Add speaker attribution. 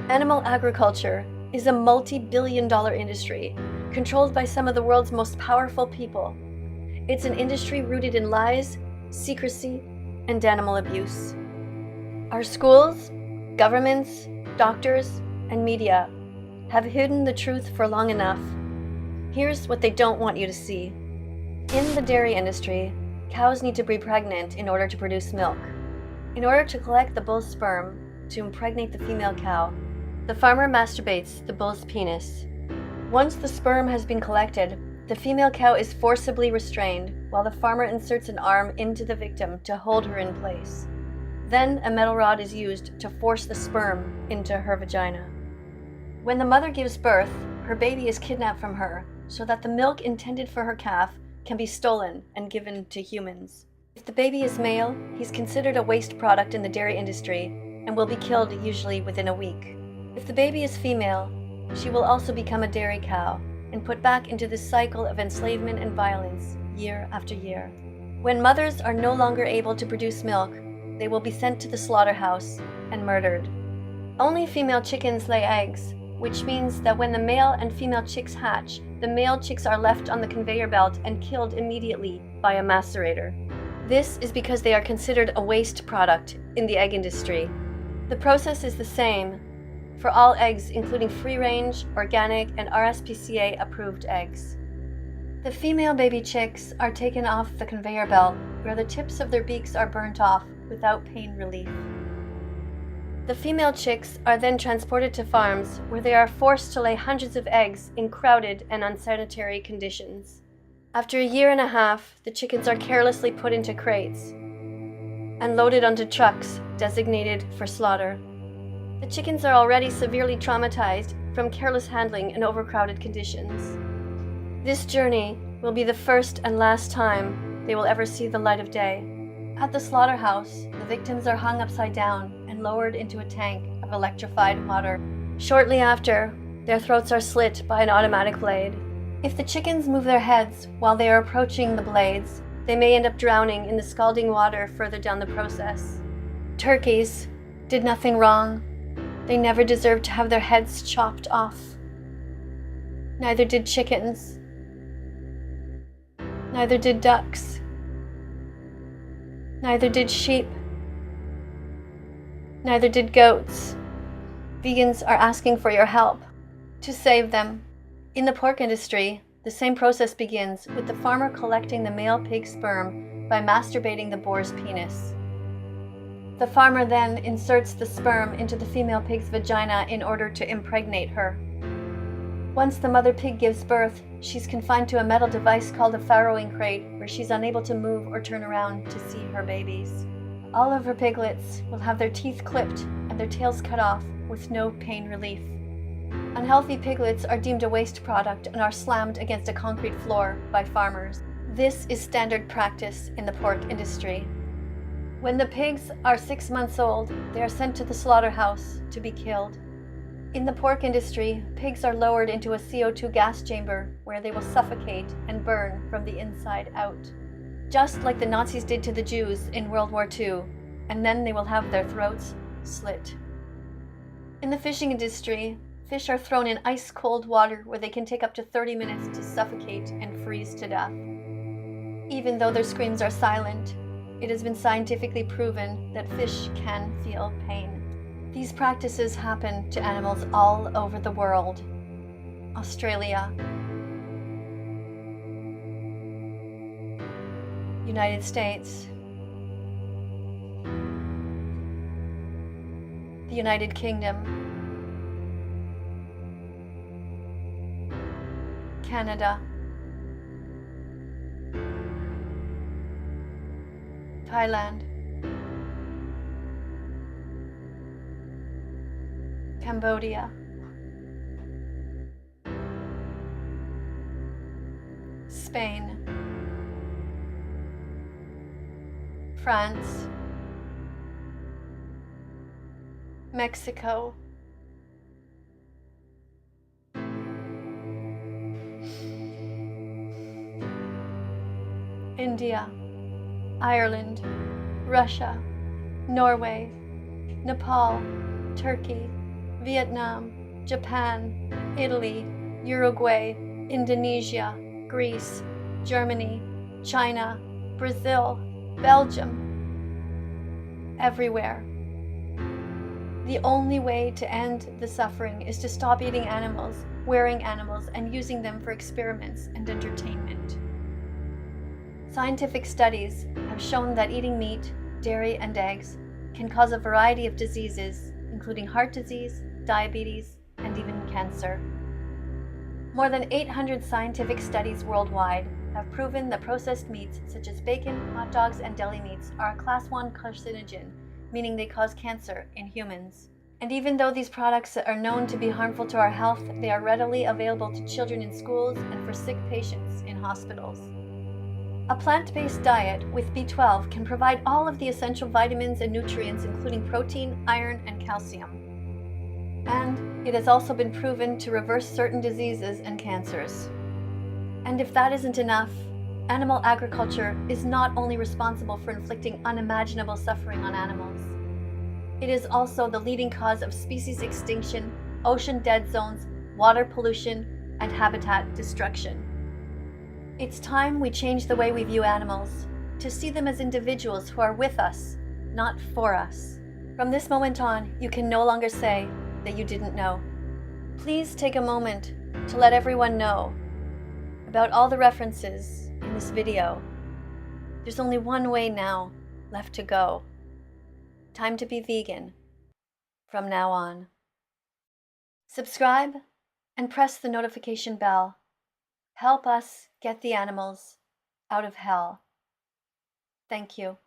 Speaker 1: Animal agriculture is a multi-billion-dollar industry controlled by some of the world's most powerful people. It's an industry rooted in lies, secrecy, and animal abuse. Our schools, governments, doctors, and media have hidden the truth for long enough. Here's what they don't want you to see. In the dairy industry, cows need to be pregnant in order to produce milk. In order to collect the bull's sperm to impregnate the female cow, the farmer masturbates the bull's penis. Once the sperm has been collected, the female cow is forcibly restrained while the farmer inserts an arm into the victim to hold her in place. Then a metal rod is used to force the sperm into her vagina. When the mother gives birth, her baby is kidnapped from her so that the milk intended for her calf can be stolen and given to humans. If the baby is male, he's considered a waste product in the dairy industry and will be killed usually within a week. If the baby is female, she will also become a dairy cow and put back into this cycle of enslavement and violence year after year. When mothers are no longer able to produce milk, they will be sent to the slaughterhouse and murdered. Only female chickens lay eggs, which means that when the male and female chicks hatch, the male chicks are left on the conveyor belt and killed immediately by a macerator. This is because they are considered a waste product in the egg industry. The process is the same for all eggs, including free-range, organic, and RSPCA-approved eggs. The female baby chicks are taken off the conveyor belt, where the tips of their beaks are burnt off without pain relief. The female chicks are then transported to farms, where they are forced to lay hundreds of eggs in crowded and unsanitary conditions. After a year and a half, the chickens are carelessly put into crates and loaded onto trucks designated for slaughter. The chickens are already severely traumatized from careless handling and overcrowded conditions. This journey will be the first and last time they will ever see the light of day. At the slaughterhouse, the victims are hung upside down and lowered into a tank of electrified water. Shortly after, their throats are slit by an automatic blade. If the chickens move their heads while they are approaching the blades, they may end up drowning in the scalding water further down the process. Turkeys did nothing wrong. They never deserved to have their heads chopped off. Neither did chickens. Neither did ducks. Neither did sheep. Neither did goats. Vegans are asking for your help to save them. In the pork industry, the same process begins with the farmer collecting the male pig sperm by masturbating the boar's penis. The farmer then inserts the sperm into the female pig's vagina in order to impregnate her. Once the mother pig gives birth, she's confined to a metal device called a farrowing crate, where she's unable to move or turn around to see her babies. All of her piglets will have their teeth clipped and their tails cut off with no pain relief. Unhealthy piglets are deemed a waste product and are slammed against a concrete floor by farmers. This is standard practice in the pork industry. When the pigs are 6 months old, they are sent to the slaughterhouse to be killed. In the pork industry, pigs are lowered into a CO2 gas chamber where they will suffocate and burn from the inside out, just like the Nazis did to the Jews in World War II, and then they will have their throats slit. In the fishing industry, fish are thrown in ice-cold water where they can take up to 30 minutes to suffocate and freeze to death. Even though their screams are silent, it has been scientifically proven that fish can feel pain. These practices happen to animals all over the world. Australia, United States, the United Kingdom, Canada, Thailand, Cambodia, Spain, France, Mexico, India, Ireland, Russia, Norway, Nepal, Turkey, Vietnam, Japan, Italy, Uruguay, Indonesia, Greece, Germany, China, Brazil, Belgium, everywhere. The only way to end the suffering is to stop eating animals, wearing animals, and using them for experiments and entertainment. Scientific studies have shown that eating meat, dairy, and eggs can cause a variety of diseases, including heart disease, diabetes, and even cancer. More than 800 scientific studies worldwide have proven that processed meats such as bacon, hot dogs, and deli meats are a Class 1 carcinogen, meaning they cause cancer in humans. And even though these products are known to be harmful to our health, they are readily available to children in schools and for sick patients in hospitals. A plant-based diet with B12 can provide all of the essential vitamins and nutrients, including protein, iron, and calcium. And it has also been proven to reverse certain diseases and cancers. And if that isn't enough, animal agriculture is not only responsible for inflicting unimaginable suffering on animals, it is also the leading cause of species extinction, ocean dead zones, water pollution, and habitat destruction. It's time we change the way we view animals, to see them as individuals who are with us, not for us. From this moment on, you can no longer say that you didn't know. Please take a moment to let everyone know about all the references in this video. There's only one way now left to go. Time to be vegan from now on. Subscribe and press the notification bell. Help us get the animals out of hell. Thank you.